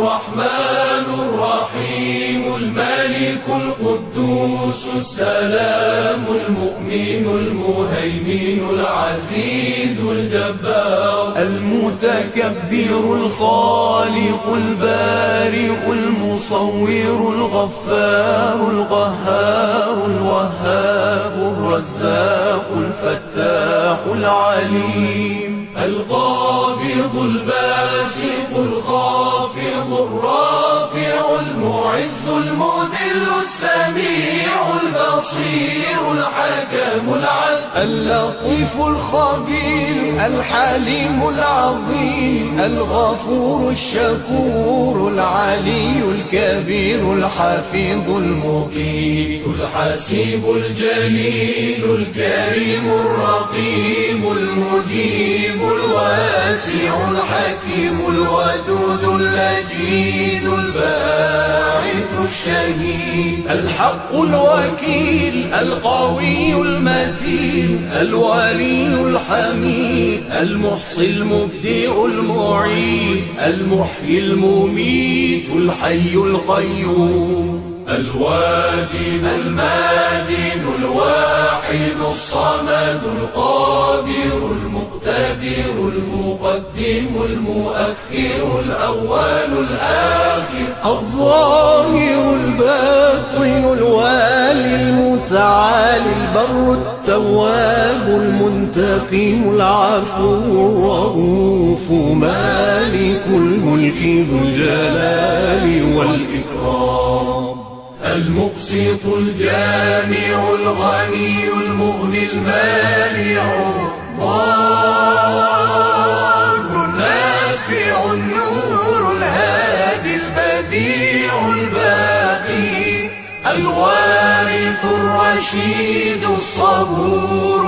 الرحمن الرحيم الملك القدوس السلام المؤمن المهيمن العزيز الجبار المتكبر الخالق البارئ المصور الغفار القهار الوهاب الرزاق الفتاح العليم القابض الباسط الخافض الرافع المعز المذل السميع البصير الحكم العدل اللطيف الخبير الحليم العظيم الغفور الشكور العلي الكبير الحفيظ المقيت الحسيب الجليل الكريم الرقيب المجيب الواسع الحكيم الودود اللجيد الباعث الشهيد الحق الوكيل القوي المتين الولي الحميد المحصي المبدئ المعيد المحيي المميت الحي القيوم الواجد الماجد الواحد الصمد القادر المقتدر المقدم المؤخر الأول الآخر الظاهر الباطن الوالي المتعالي البر التواب المنتقم العفو الرؤوف مالك الملك ذو الجلال والإكرام المقسط الجامع الغني المغني المانع الضار النافع النور الهادي البديع الباقي الوارث الرشيد الصبور